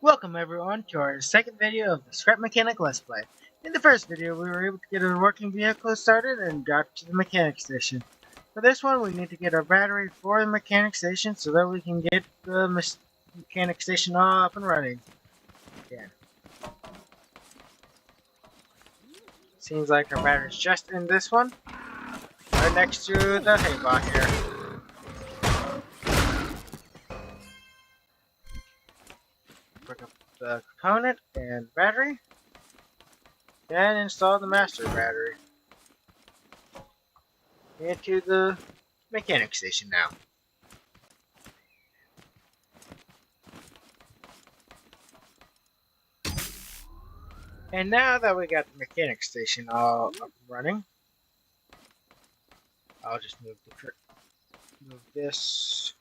Welcome everyone to our second video of the Scrap Mechanic Let's Play. In the first video we were able to get a working vehicle started and got to the mechanic station. For this one we need to get our battery for the mechanic station so that we can get the mechanic station all up and running again. Seems like our battery's just in this one, right next to the hay block here. Pick up the component and battery, then install the master battery into the mechanic station now. And now that we got the mechanic station all up and running, I'll just move this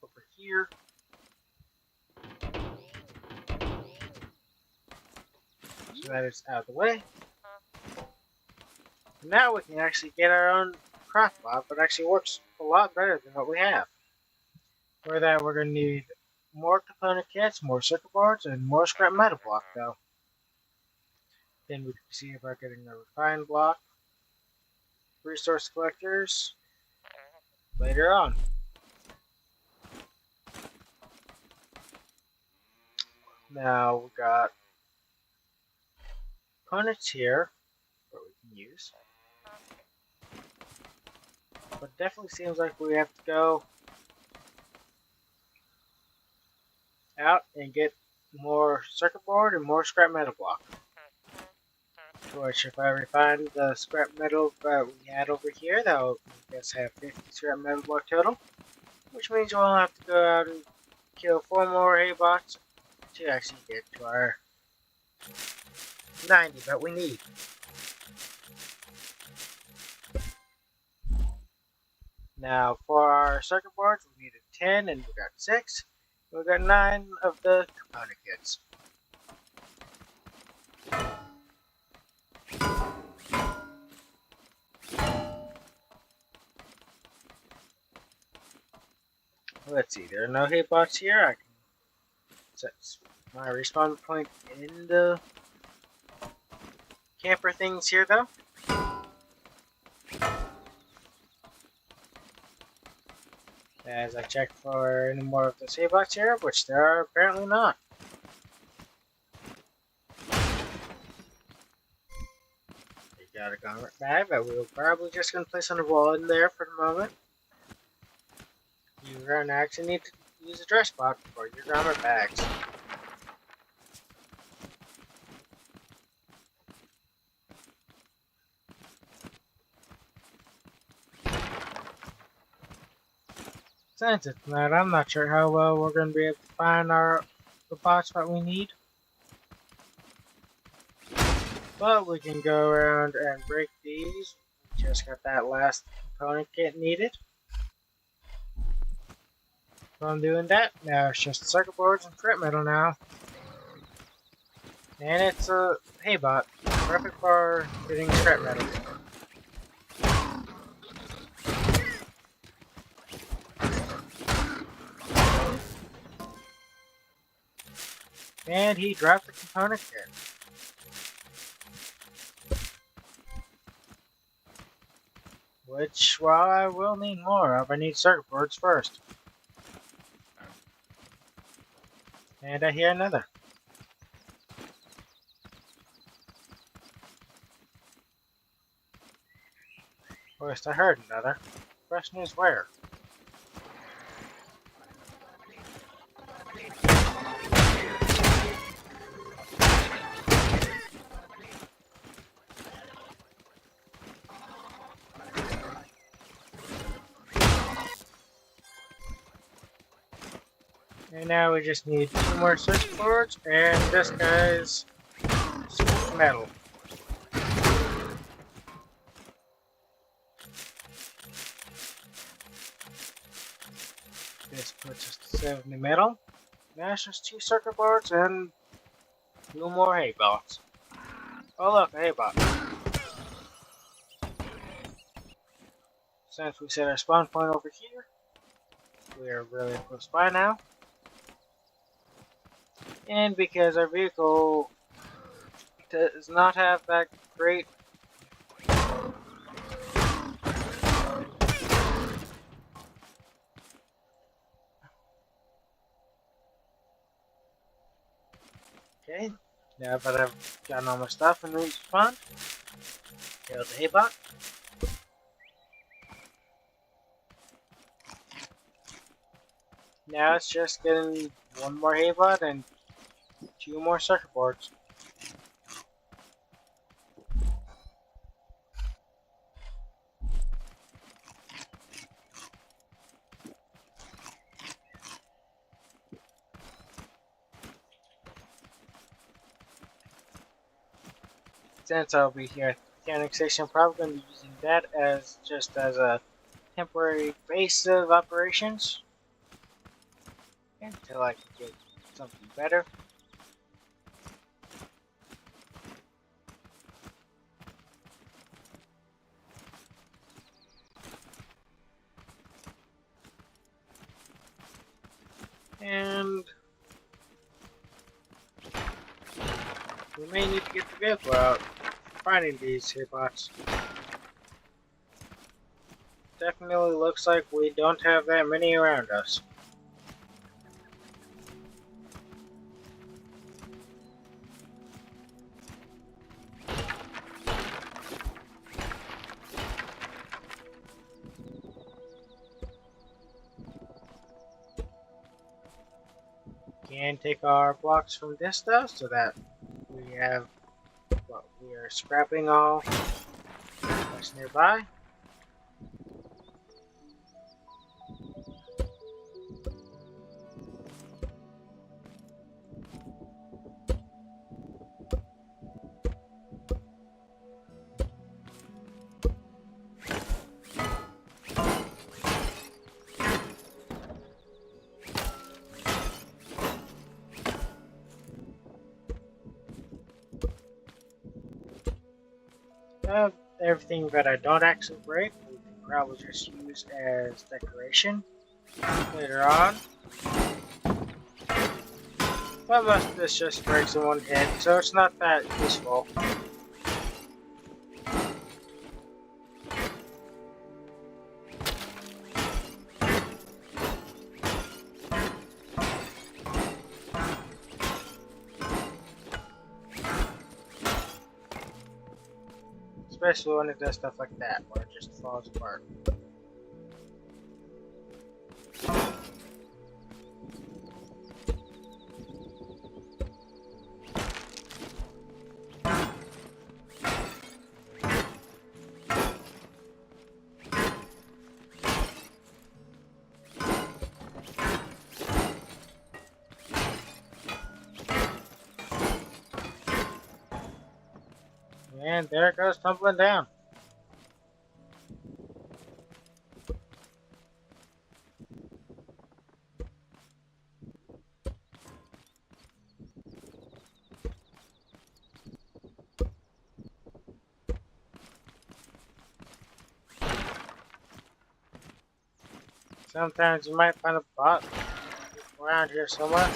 over here. So that it's out of the way. And now we can actually get our own craft bot, but it actually works a lot better than what we have. For that we're going to need more component kits, more circuit boards, and more scrap metal block though. Then we can see about getting a refined block, resource collectors later on. Now we got components here that we can use. But it definitely seems like we have to go out and get more circuit board and more scrap metal block. Which, if I refine the scrap metal that we had over here, that will make us have 50 scrap metal block total. Which means we'll have to go out and kill 4 more hay bots to actually get to our 90 that we need. Now, for our circuit boards, we needed 10 and we got 6. We got 9 of the component kits. Let's see, there are no hay bots here. I can set my respawn point in the camper things here though. As I check for any more of the hay bots here, which there are apparently not. We got a garment bag that we're probably just going to place on the wall in there for the moment. You're going to actually need to use a dress spot for your garment bags. Since it's not, I'm not sure how well we're going to be able to find the bots that we need. But we can go around and break these. We just got that last component kit needed. So I'm doing that. Now it's just circuit boards and scrap metal now. And it's a hay bot. Perfect for getting scrap metal. And he dropped the component kit. Which, while I will need more of, I need circuit boards first. And I hear another. First I heard another. Question is where? And now we just need 2 more circuit boards, and this guy's metal. This puts us to 70 metal. Now it's just 2 circuit boards and 2 more hay bots. Oh look, a hay bot. Since we set our spawn point over here, we are really close by now. And because our vehicle does not have that great. Okay, now that I've gotten all my stuff and respawned, kill the Haybot. Now it's just getting one more Haybot and two more circuit boards. Since I'll be here at the mechanic station, I'm probably going to be using that as just as a temporary base of operations until I can get something better. And we may need to get the vehicle out for finding these hitbots. Definitely looks like we don't have that many around us. Can take our blocks from this though, so that we have what we are scrapping all that's nearby. Everything that I don't actually break, we can probably just use as decoration later on. But most of this just breaks in one hit, so it's not that useful. Especially when it does stuff like that, where it just falls apart. And there it goes tumbling down. Sometimes you might find a bot around here somewhere.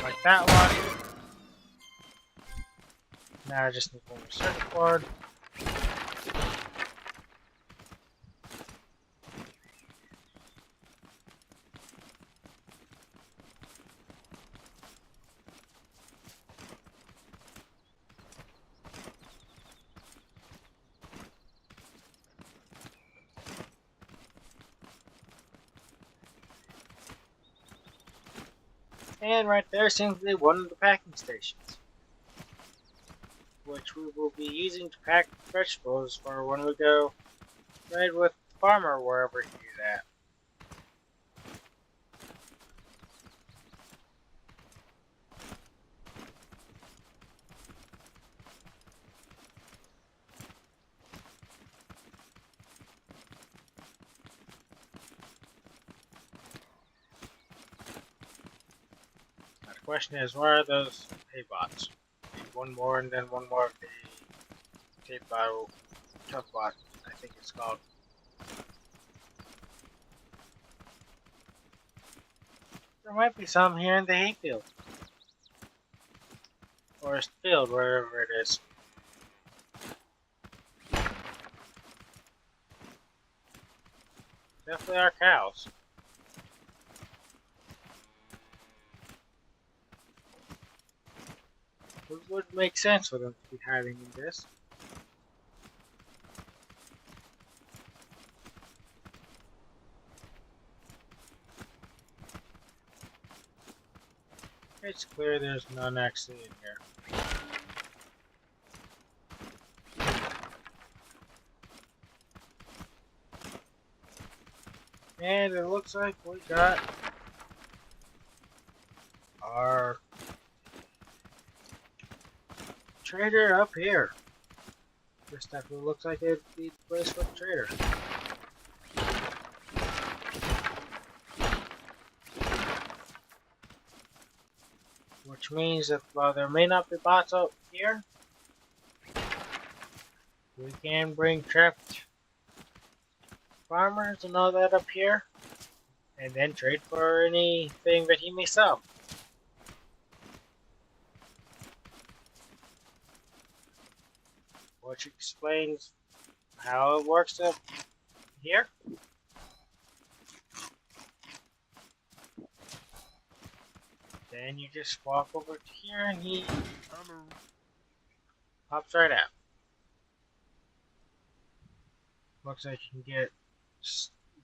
Like that one. Now I just need one more circuit board. And right there seems to be one of the packing stations, which we will be using to pack vegetables for when we go trade with the farmer wherever he is at. Now the question is, where are those hay bots? One more and then one more of the tape bottle tough bot, I think it's called. There might be some here in the hayfield. Or field, wherever it is. Definitely are cows. It would make sense for them to be hiding in this. It's clear there's none actually in here. And it looks like we got our trader up here. This definitely looks like it'd be the place for the trader. Which means that while there may not be bots up here, we can bring trapped farmers and all that up here, and then trade for anything that he may sell. Which explains how it works up here. Then you just walk over to here and he pops right out. Looks like you can get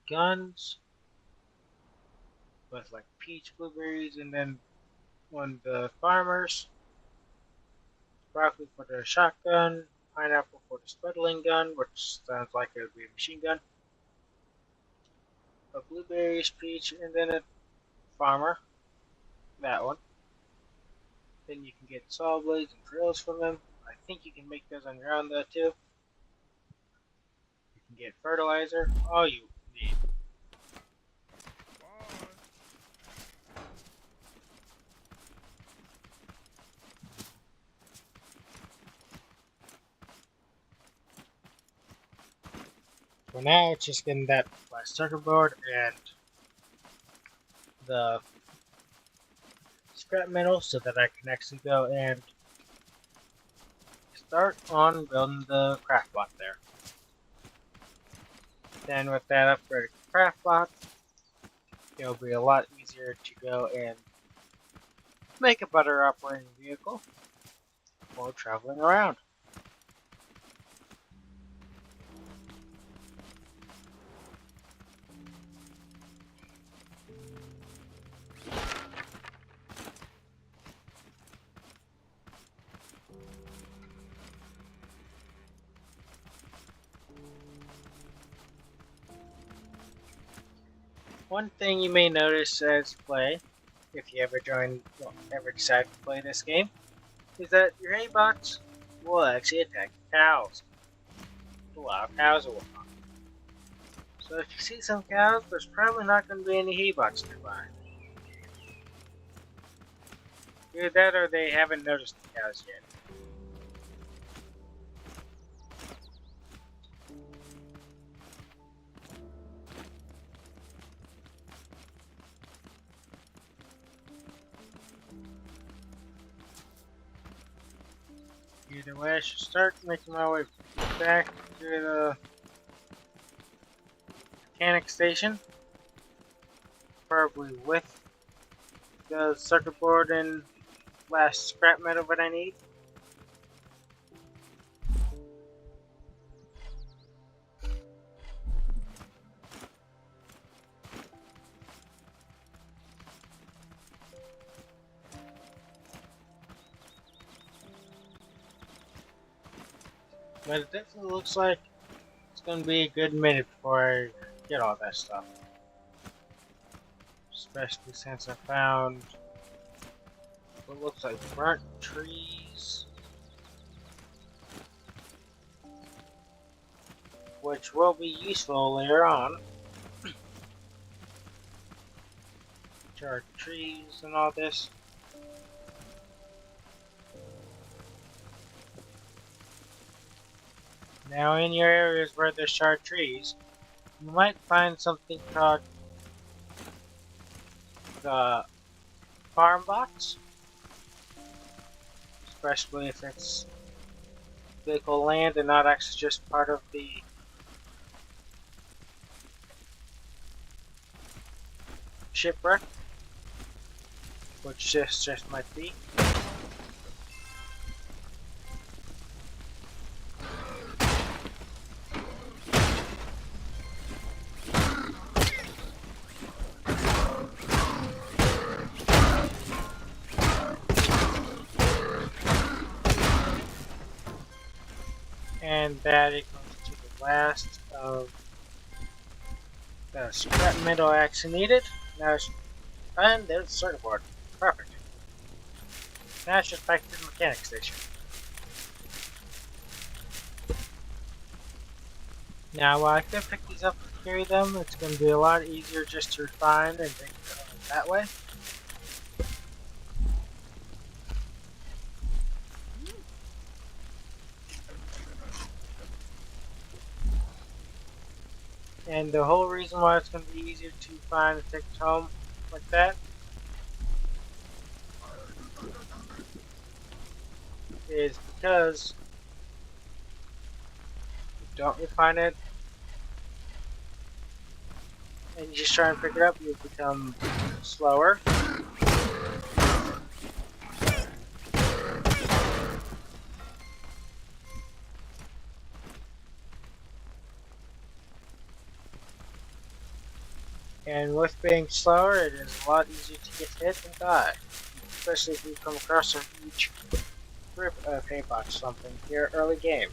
guns with like peach, blueberries, and then one of the farmers. Broccoli for the shotgun, pineapple for the sputtling gun, which sounds like it would be a machine gun. A blueberries, peach, and then a farmer. That one. Then you can get saw blades and drills from them. I think you can make those on your own though too. You can get fertilizer, all you need. For now, it's just getting that last circuit board and the scrap metal so that I can actually go and start on building the craft block there. Then with that upgraded craft block, it'll be a lot easier to go and make a better operating vehicle while traveling around. One thing you may notice as you play, if you ever decide to play this game, is that your hay bots will actually attack cows. Allow cows or whatnot. So if you see some cows, there's probably not going to be any hay bots nearby. Either that or they haven't noticed the cows yet. Either way, I should start making my way back to the mechanic station, preferably with the circuit board and last scrap metal that I need. But it definitely looks like it's going to be a good minute before I get all that stuff. Especially since I found what looks like burnt trees, which will be useful later on. Charred trees and all this. Now in your areas where there's charred trees, you might find something called the farm bots, especially if it's vehicle land and not actually just part of the shipwreck, which just might be. And that equals to the last of the scrap metal action needed. Now it's, and there's the circuit board. Perfect. Now it's just back to the mechanic station. Now while I could pick these up and carry them, it's going to be a lot easier just to refine and take it that way. And the whole reason why it's going to be easier to find and take it home like that is because if you don't refine it and you just try and pick it up, you'll become slower. And with being slower, it is a lot easier to get hit and die, especially if you come across a huge grip of haybox or something here early game.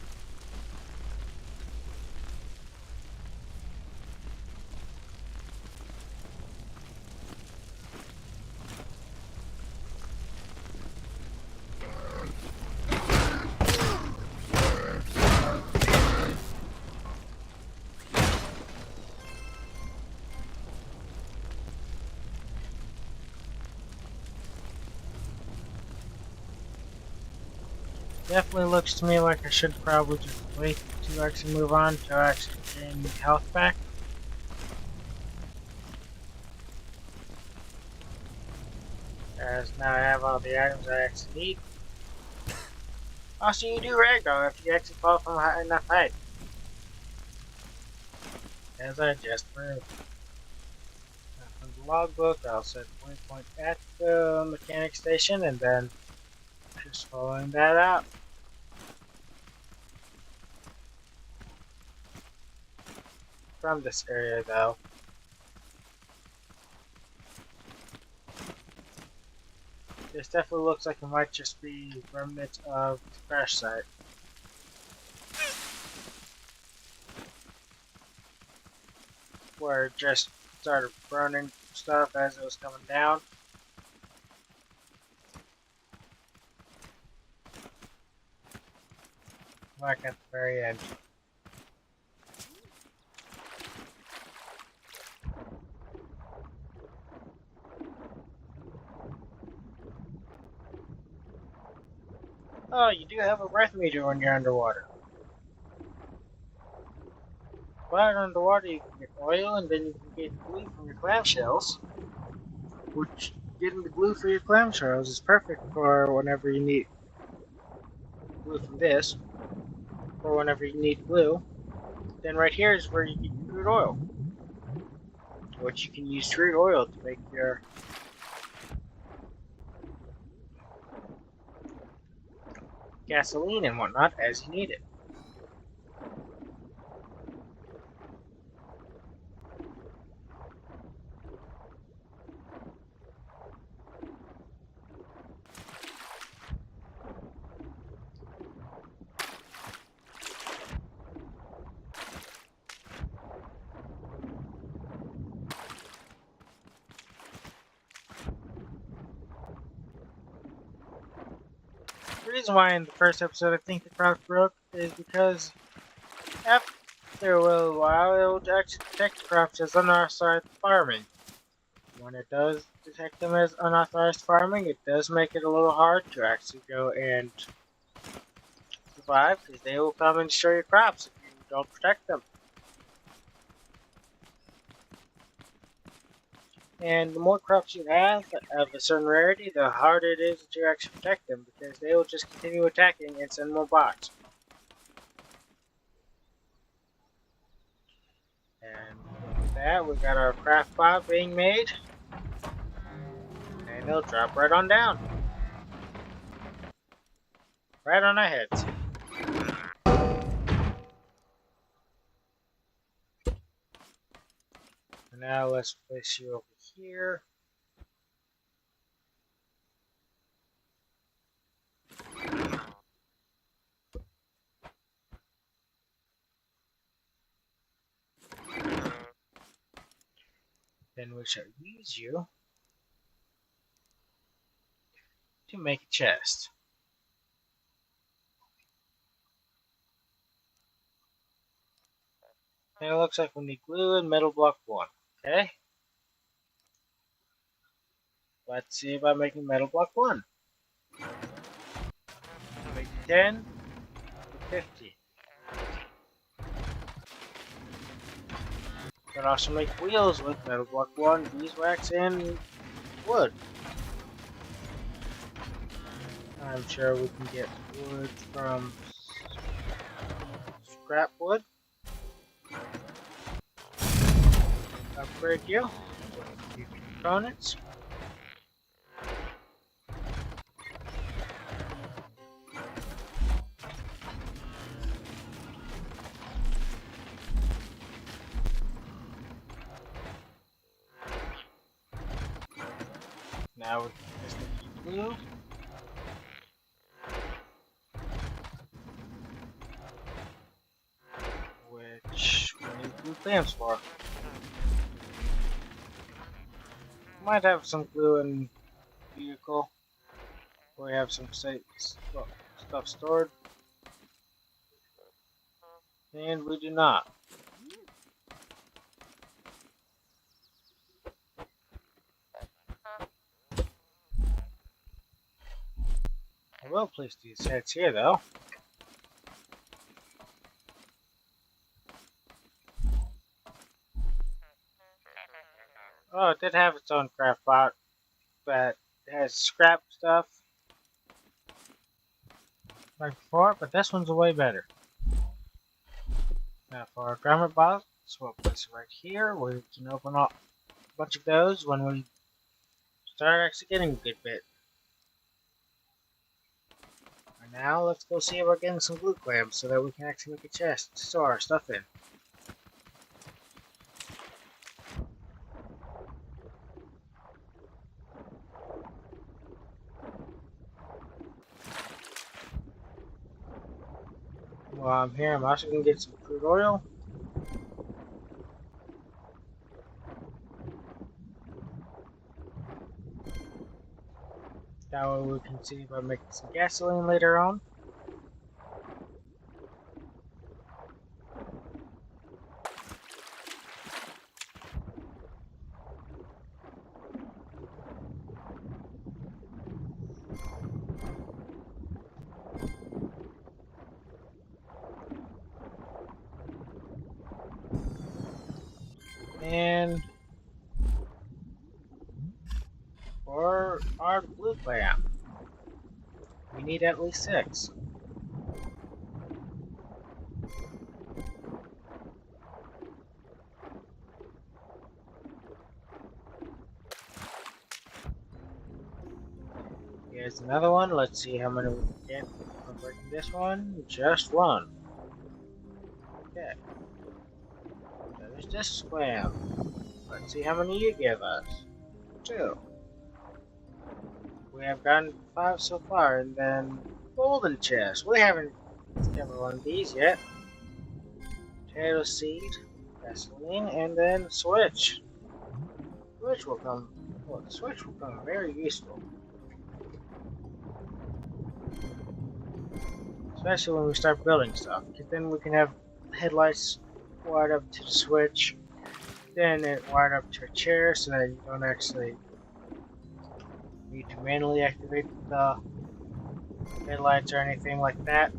Definitely looks to me like I should probably just wait to actually move on to actually gain health back. As now I have all the items I actually need. Also, you do ragdoll if you actually fall from high enough height. As I just proved. From the logbook, I'll set waypoint at the mechanic station and then just following that out. From this area though. This definitely looks like it might just be remnants of the crash site. Where it just started burning stuff as it was coming down. Like at the very end. Oh, you do have a breath meter when you're underwater. While underwater, you can get oil and then you can get glue from your clamshells. Which, getting the glue for your clamshells is perfect for whenever you need glue from this. Or whenever you need glue. Then right here is where you get your crude oil. Which you can use crude oil to make your gasoline and whatnot as you need it. The reason why in the first episode I think the craft broke is because after a little while it will actually detect the crops as unauthorized farming. When it does detect them as unauthorized farming, it does make it a little hard to actually go and survive because they will come and destroy your crops if you don't protect them. And the more crops you have of a certain rarity, the harder it is to actually protect them because they will just continue attacking and send more bots. And with that, we got our craft bot being made, and they'll drop right on down, right on our heads. And now let's place you over here. Then we shall use you to make a chest. And it looks like we need glue and metal block 1. Okay? Let's see about making metal block 1. Make 10 to 50. Can also make wheels with metal block 1, beeswax, and wood. I'm sure we can get wood from scrap wood. Upgrade you with components. Now we can just make glue. Which we need glue clamps for. Might have some glue in vehicle. We have some stuff stored. And we do not. I will place these heads here though. Oh, it did have its own craft bot, but it has scrap stuff like before, but this one's way better. Now for our grammar box, we'll place it right here. We can open up a bunch of those when we start actually getting a good bit. And now let's go see if we're getting some glue clamps so that we can actually make a chest to store our stuff in. While I'm here, I'm also going to get some crude oil. That way we can see about making some gasoline later on. And for our glue clamp, we need at least 6. Here's another one. Let's see how many we can get from breaking this one. Just 1. Okay. There's this clamp. Let's see how many you give us. 2. We have gotten 5 so far, and then golden chest. We haven't discovered one of these yet. Potato seed, gasoline, and then switch. Switch will come. Well, the switch will come very useful, especially when we start building stuff. Because then we can have headlights wired up to the switch, then it wired up to a chair, so that you don't actually need to manually activate the headlights or anything like that.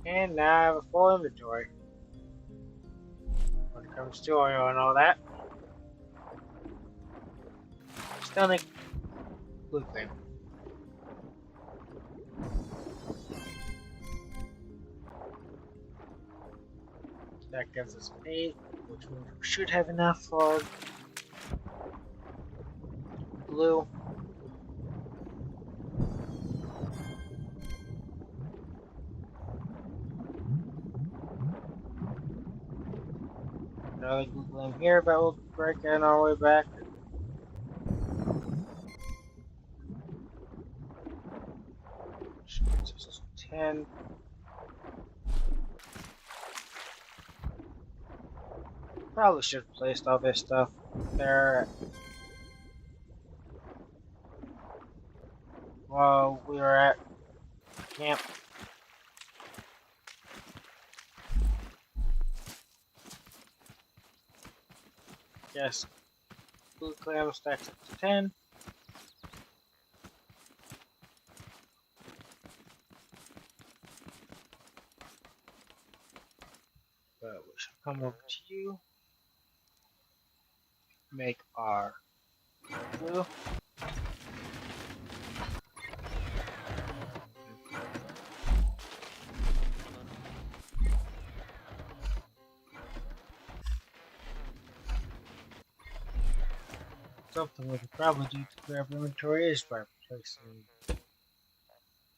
And now I have a full inventory. when it comes to oil and all that. Still need blue claim. That gives us 8, which means we should have enough for blue. Another blue claim here, but we'll break in our way back. Which gets us to 10. Probably should have placed all this stuff there while we were at camp. Yes, blue clam stacks up to 10. But we should come over to you. Make our blue. Something we could probably do to grab inventory is by placing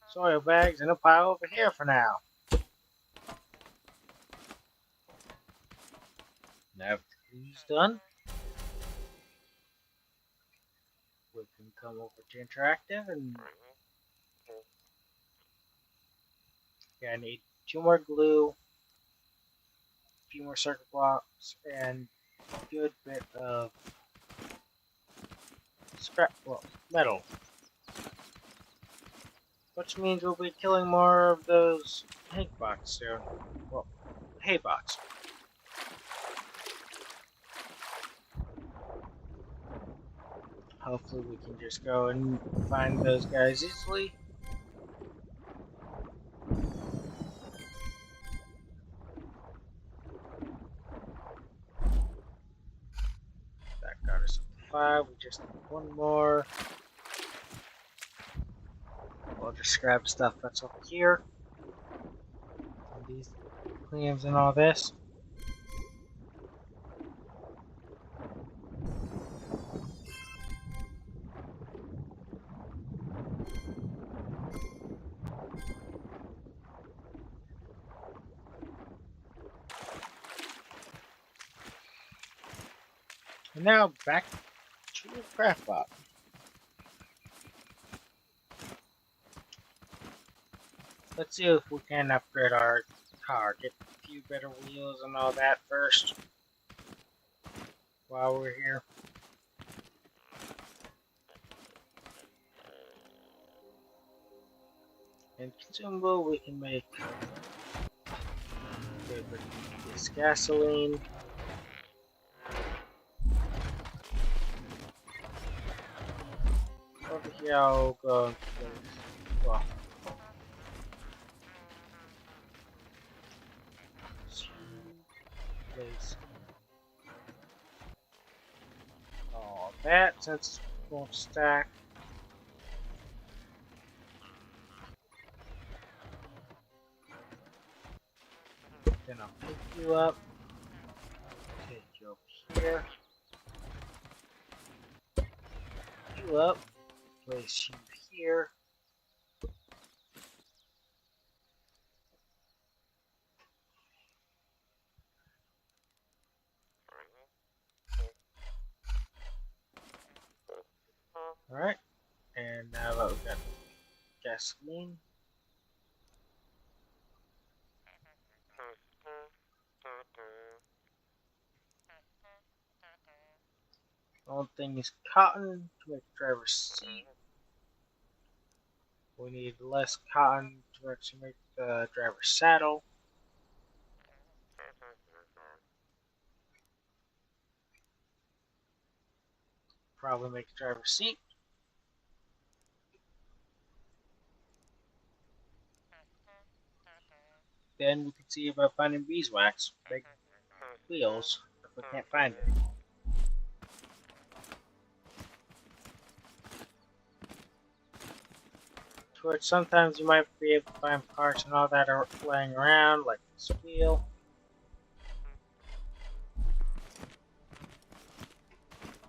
soil bags in a pile over here for now. Now everything's done, we can come over to interactive and yeah, I need 2 more glue, a few more circuit blocks, and a good bit of scrap, well, metal. Which means we'll be killing more of those hay box soon. Well, hay box. Hopefully we can just go and find those guys easily. That got us up to 5. We just need 1 more. We'll just grab stuff that's up here. And these clams and all this. And now back to the craft box. Let's see if we can upgrade our car. Get a few better wheels and all that first. While we're here. And consumable, we can make this gasoline. Over here, I'll go and place, well, place all that since it won't stack. Then I'll pick you up, take you up here, pick you up, place you here. Alright, and now that we've got gasoline, one thing is cotton to make the driver's seat. We need less cotton to actually make the driver's saddle. Probably make the driver's seat. Then we can see about finding beeswax, big wheels. We can't find it. Which sometimes you might be able to find parts and all that are laying around, like this wheel.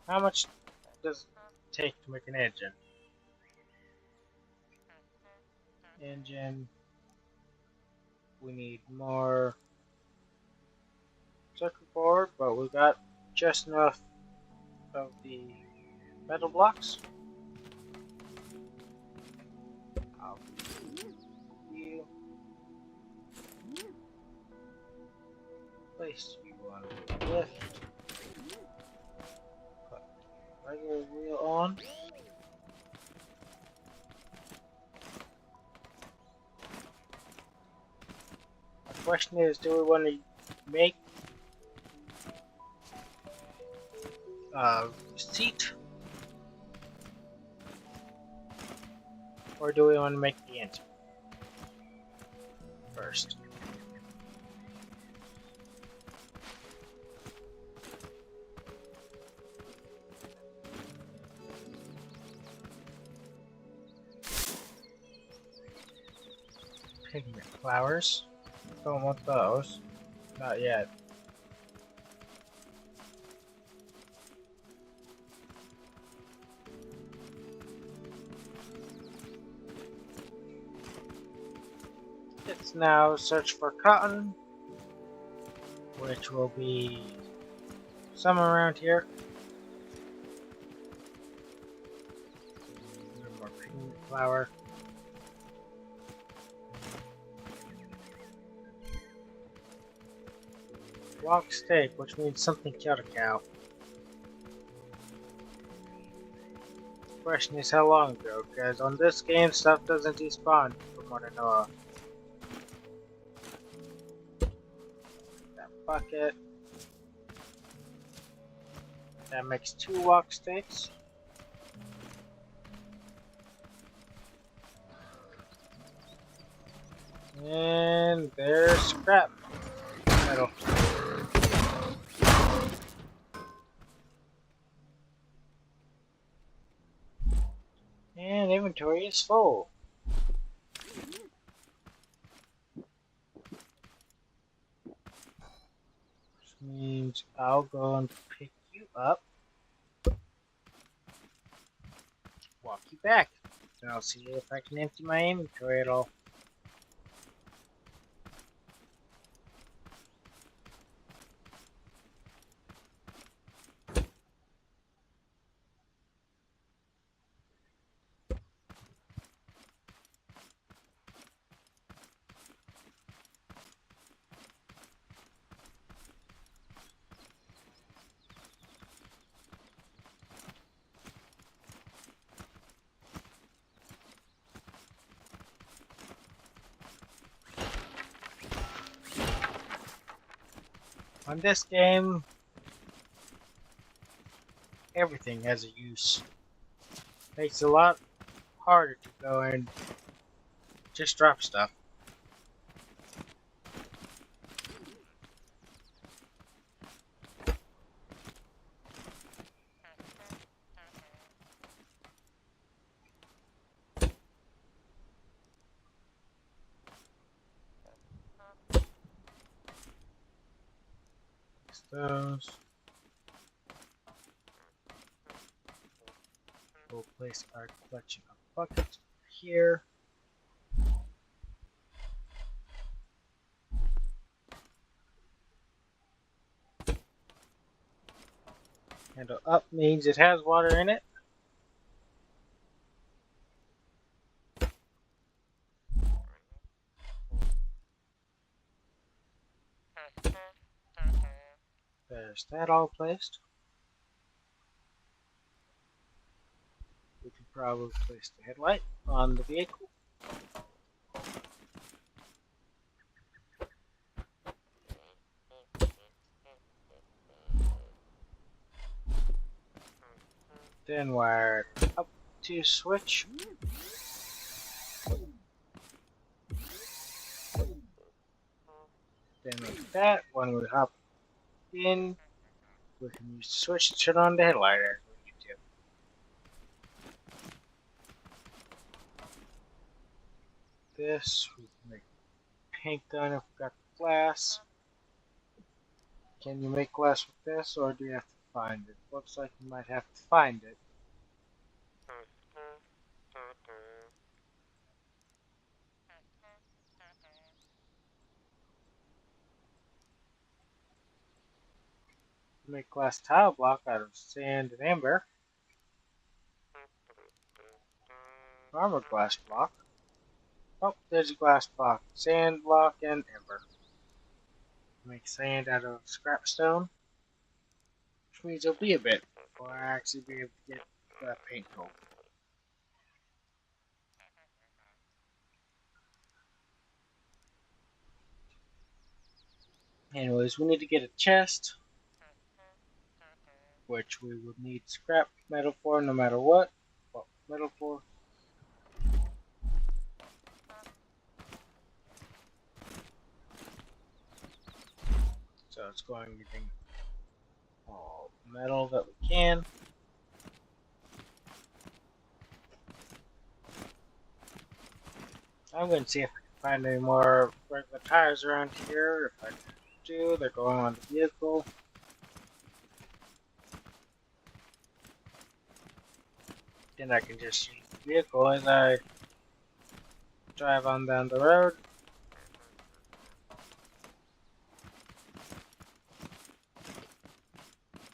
How much does it take to make an engine? Engine. We need more circuit board, but we got just enough of the metal blocks. I'll you place you on the lift. Put the regular wheel on. The question is, do we want to make a seat, or do we want to make the engine first? Pigment flowers. Don't want those. Not yet. Let's now search for cotton, which will be somewhere around here. A little more pigment flower. Walk steak, which means something killed a cow. The question is how long ago, because on this game stuff doesn't despawn from what I know of. That bucket. That makes 2 walk steaks. And there's scrap metal. And inventory is full. Which means I'll go and pick you up. Walk you back. And I'll see if I can empty my inventory at all. On this game, everything has a use. Makes it a lot harder to go and just drop stuff. Those. We'll place our collection of buckets here. Handle up means it has water in it. There's that all placed. We can probably place the headlight on the vehicle. Then wire it up to switch. Then like that, when we hop in, We can use the switch to turn on the headlight as we need to. This, we can make paint gun if we got the glass. Can you make glass with this, or do you have to find it? Looks like you might have to find it. Make glass tile block out of sand and amber. Armor glass block. Oh, there's a glass block. Sand block and amber. Make sand out of scrap stone, which means it'll be a bit before I actually be able to get the paint tool. Anyways, we need to get a chest, which we would need scrap metal for no matter what. Well, metal for. So it's going using all metal that we can. I'm going to see if I can find any more regular tires around here. If I do, they're going on the vehicle. Then I can just use the vehicle as I drive on down the road.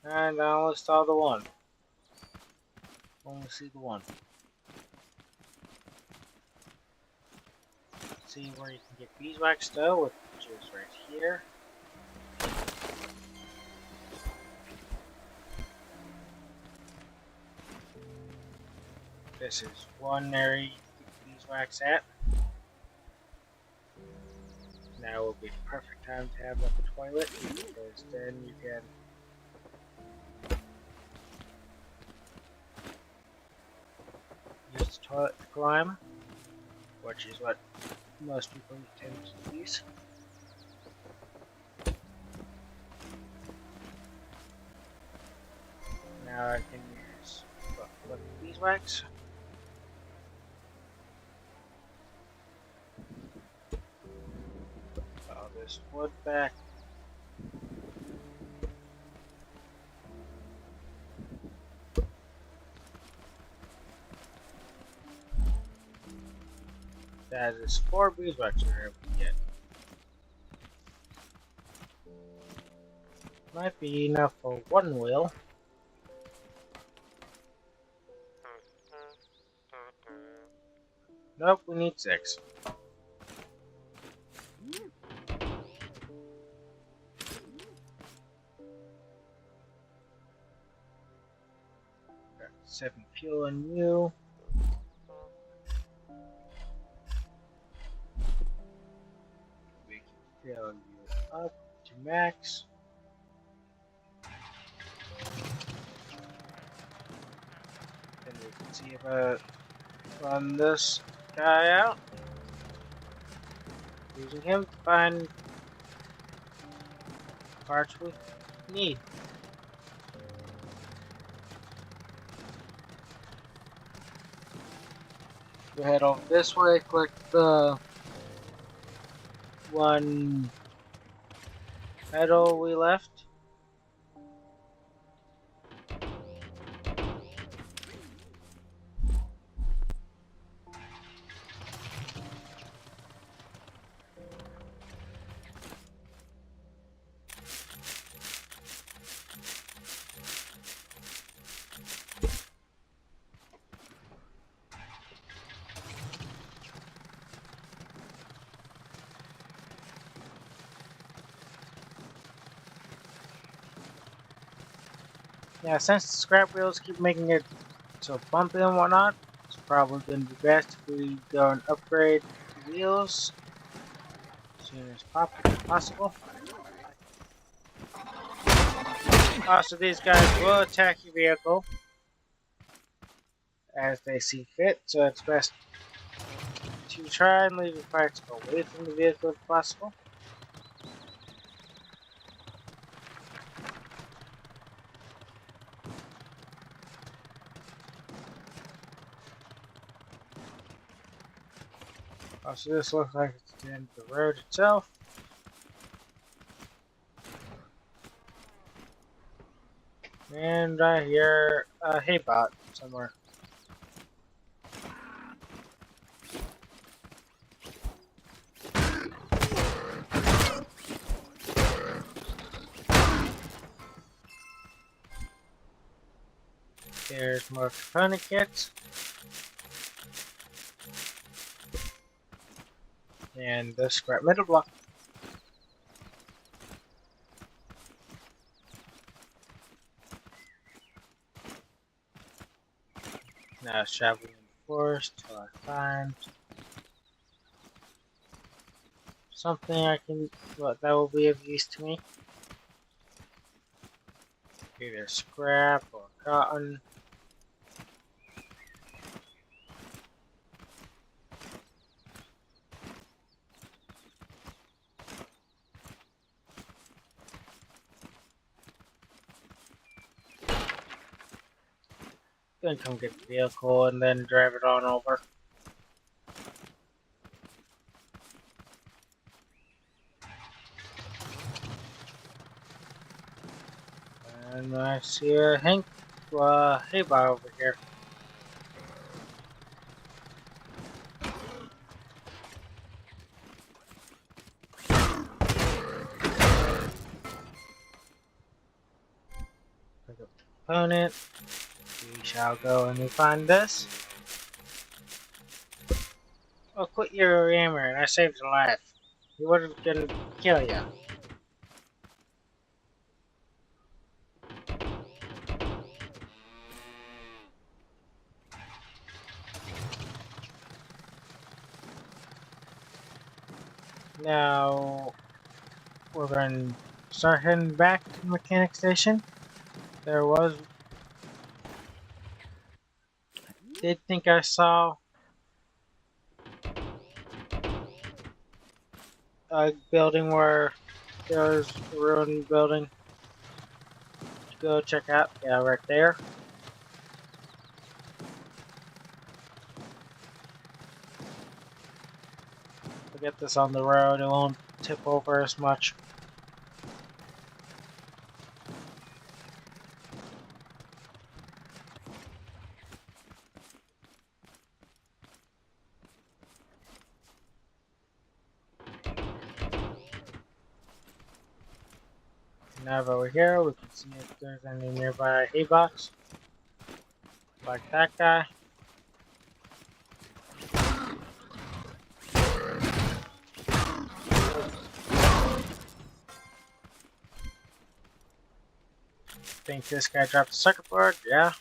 And I'll install the one. Only see the one. See where you can get beeswax though, which is right here. This is one area you can get beeswax at. Now will be the perfect time to have like a toilet, because then you can use the toilet to climb, which is what most people tend to use. Now I can use beeswax. All this wood back. That is 4 beeswax we're able to get. Might be enough for one wheel. Nope, we need 6. Got 7 fuel in you. We can fill you up to max. Then we can see if I run this guy out. Using him to find parts we need. Go head over this way, click the one metal we left. Yeah, since the scrap wheels keep making it so bumpy and whatnot, it's probably going to be best if we go and upgrade the wheels as soon as possible. Also, these guys will attack your vehicle as they see fit, so it's best to try and leave your parts away from the vehicle if possible. Oh, so this looks like it's the end of the road itself. And I hear a hay bot somewhere. There's more component kits. And the scrap metal block. Now it's traveling in the forest till I find something I can, what that will be of use to me. Either scrap or cotton. Then come get the vehicle and then drive it on over. And I see a hay bar over here. Pick up the component. We shall go and find this. Oh, quit your yammering. I saved your life. He was gonna kill you. Now, we're going to start heading back to the mechanic station. Did think I saw a building where there's a ruined building to go check out. Yeah, right there. We'll get this on the road, it won't tip over as much. Now over here, we can see if there's any nearby hay box. Like that guy. Think this guy dropped the circuit board? Yeah.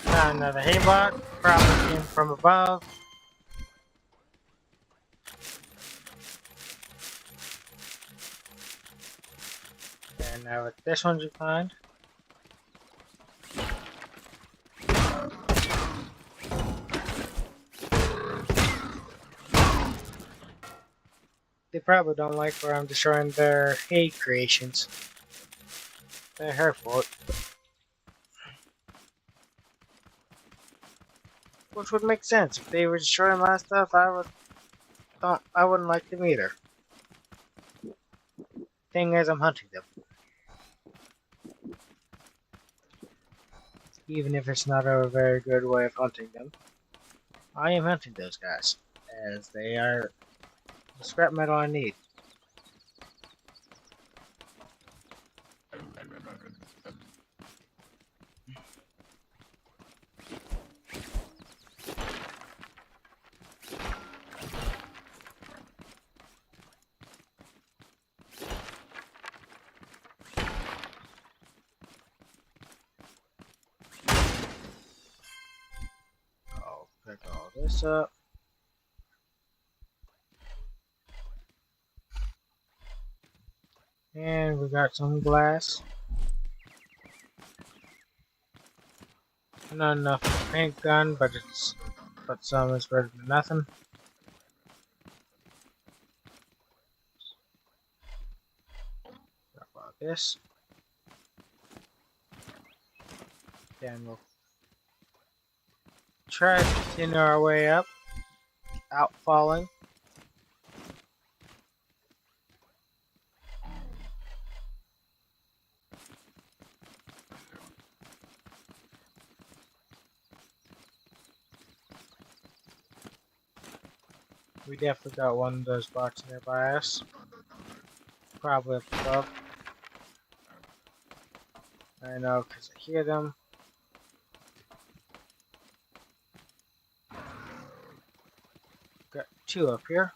Found another hay bot, probably came from above. And now with this one you find. They probably don't like where I'm destroying their hay creations. They're her fault. Which would make sense. If they were destroying my stuff, I wouldn't like them either. Thing is, I'm hunting them. Even if it's not a very good way of hunting them, I am hunting those guys, as they are the scrap metal I need. I'll pick all this up. And we got some glass. Not enough for a paint gun, but some is better than nothing. this. Then we'll try to continue our way up, out falling. We definitely got one of those bots nearby us. Probably up above. I know, because I hear them. Got two up here.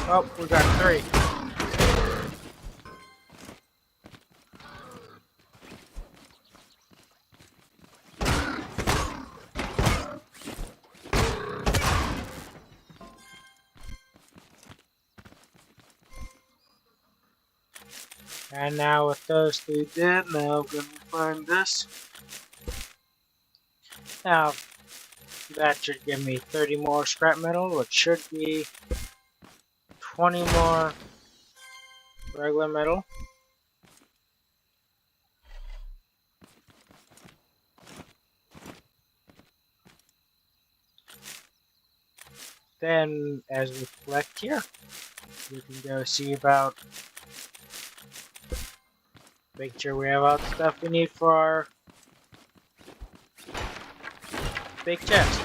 Oh, we got three. And now with those three dead, now I'm gonna find this. Now, that should give me 30 more scrap metal, which should be 20 more regular metal. Then, as we collect here, we can go see about making sure we have all the stuff we need for our big chest.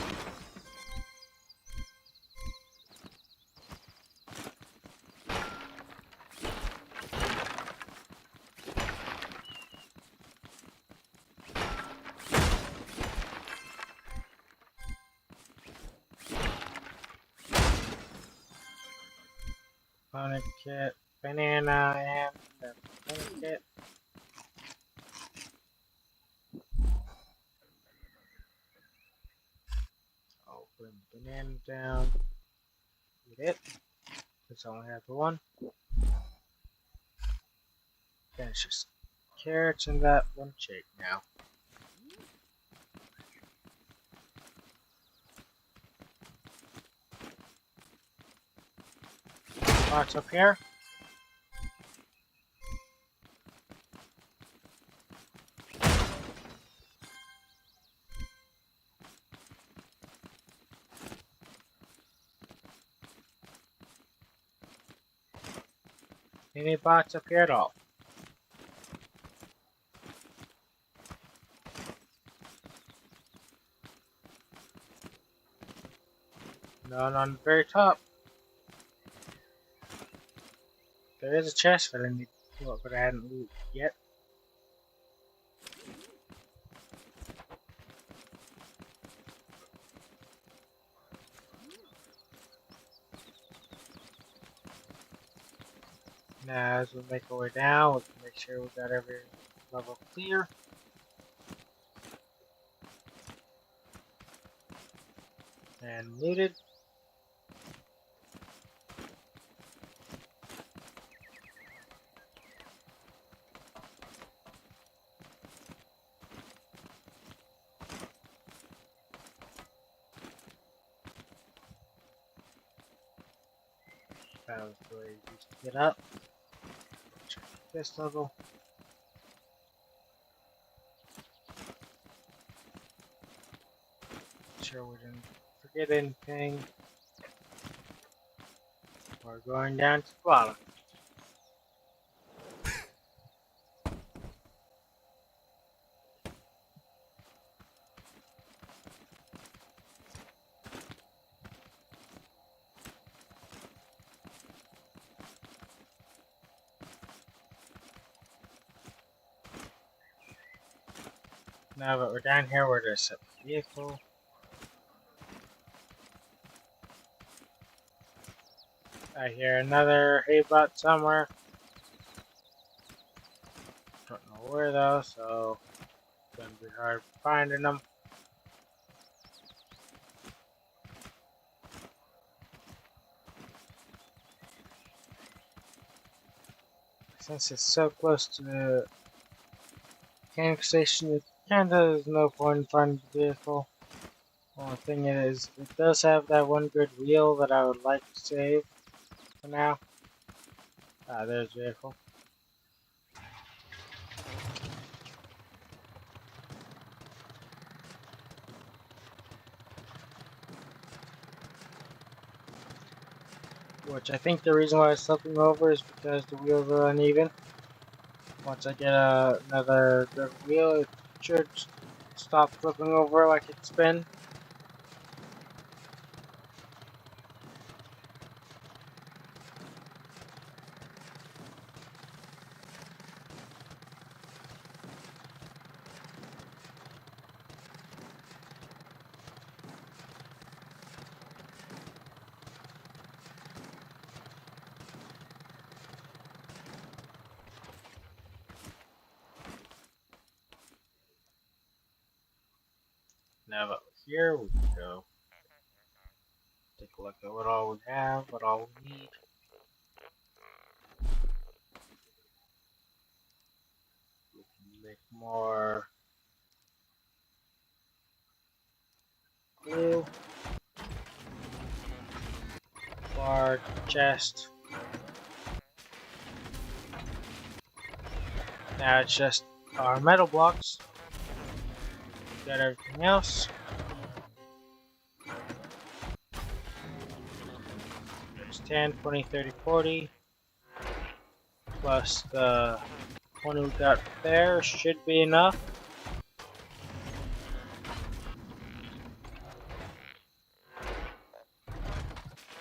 Component kit, banana, and the component kit. I'll bring the banana down. Eat it. Because I only have the one. Then it's just carrots and that one shake now. Box up here. Any bots up here at all? None on the very top. There is a chest that I need to pull up, but I hadn't looted yet. Now, as we make our way down, we can make sure we got every level clear. And looted. That was where you used to get up. Check this level. Make sure we didn't forget anything. We're going down to the bottom. Now that we're down here, we're going to set the vehicle. I hear another hay bot somewhere. Don't know where though, so it's going to be hard finding them. Since it's so close to the mechanic station, it kinda is no point in finding the vehicle Only thing is, it does have that one good wheel that I would like to save for now. Ah, there's vehicle. Which I think the reason why it's slipping over is because the wheels are uneven. Once I get another good wheel, it should stop flipping over like it's been. Now here we can go take a look at what all we have, what all we need. We can make more glue, bar, chest. Now it's just our metal blocks. Got everything else. There's 10, 20, 30, 40. Plus the one we got there should be enough.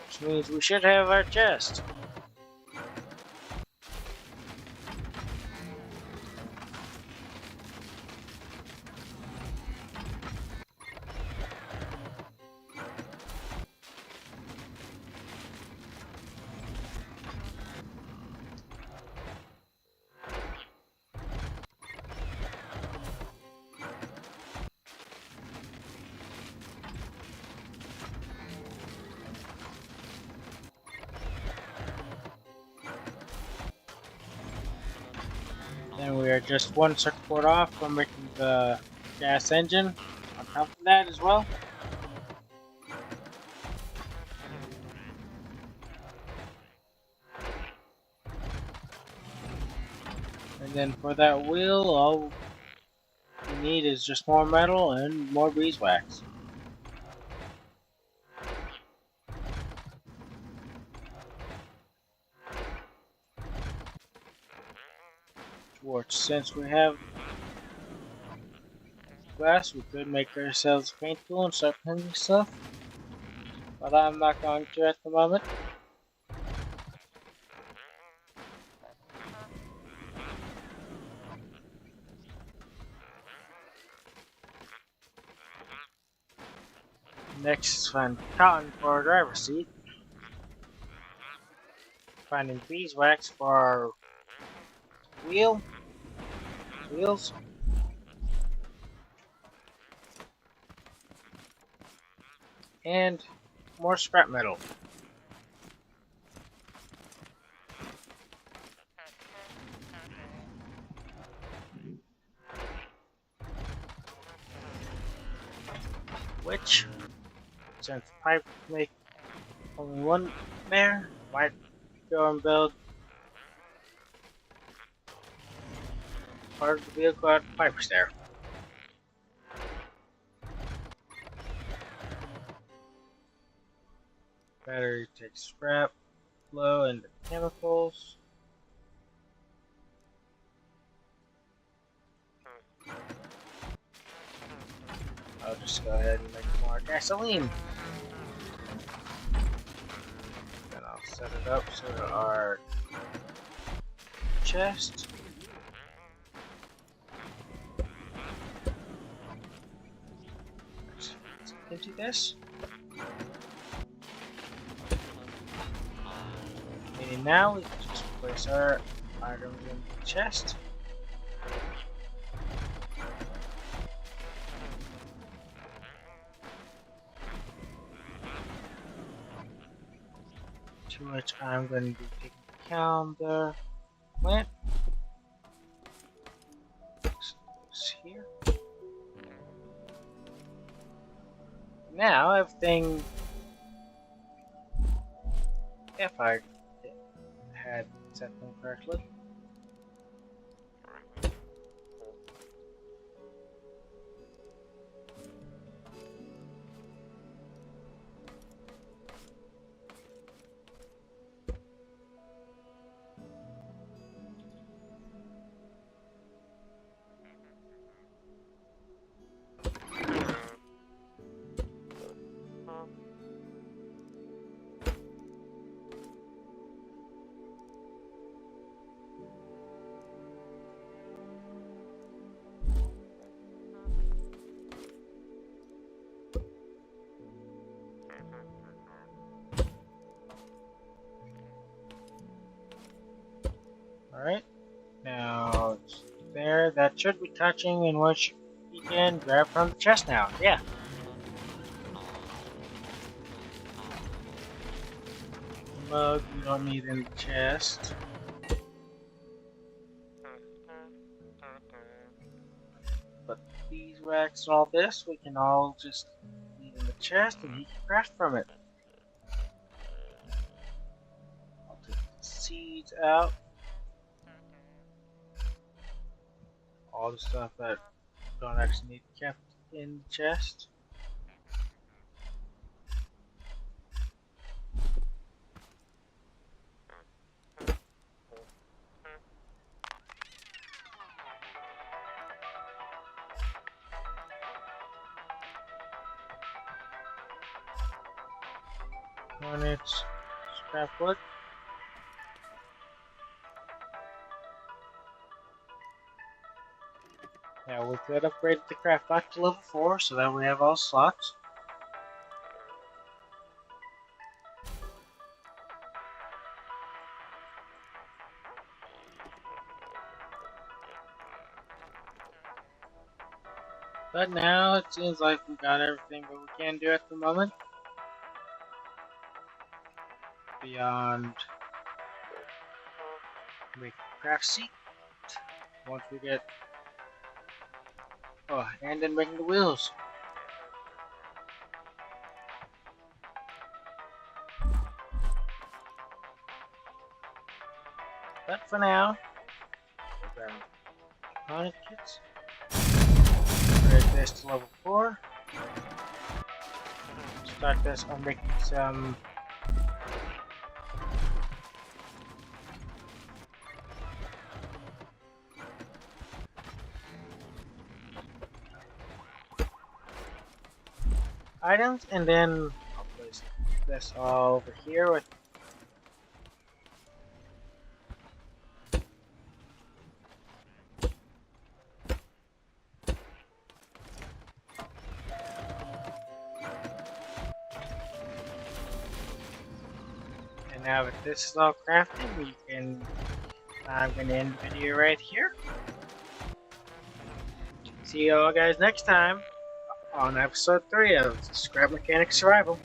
Which means we should have our chest. Then we are just one circuit board off from making the gas engine on top of that as well. And then for that wheel, all we need is just more metal and more beeswax. Which, since we have glass, we could make ourselves a paint tool and start painting stuff. But I'm not going to at the moment. Next is find cotton for our driver's seat. Finding beeswax for our wheels. And more scrap metal. Which, since pipe make only one there, might go and build part of the vehicle out of pipes there. Battery takes scrap, flow, and chemicals. I'll just go ahead and make more gasoline. Then I'll set it up so that our chest. Let's empty this. And now we can just place our items in the chest. To which I'm going to be taking the calendar plant. This here. now everything, if I had set them correctly. Alright, now it's there. That should be touching, in which you can grab from the chest now. Yeah. Mug we don't need in the chest. But these racks and all this, we can all just leave in the chest and you can craft from it. I'll take the seeds out. All the stuff that don't actually need kept in the chest. Hornets, scrap wood. Now we could upgrade the craft back to level 4 so that we have all slots. But now it seems like we got everything that we can do at the moment. Beyond make craft seat. Once we get and then making the wheels. But for now, we're grabbing component kits. Upgrade this to level 4. Start this on making some items, and then I'll place this all over here with and now that this is all crafted, we can I'm gonna end the video right here. See you all guys next time on episode 3 of Scrap Mechanic Survival.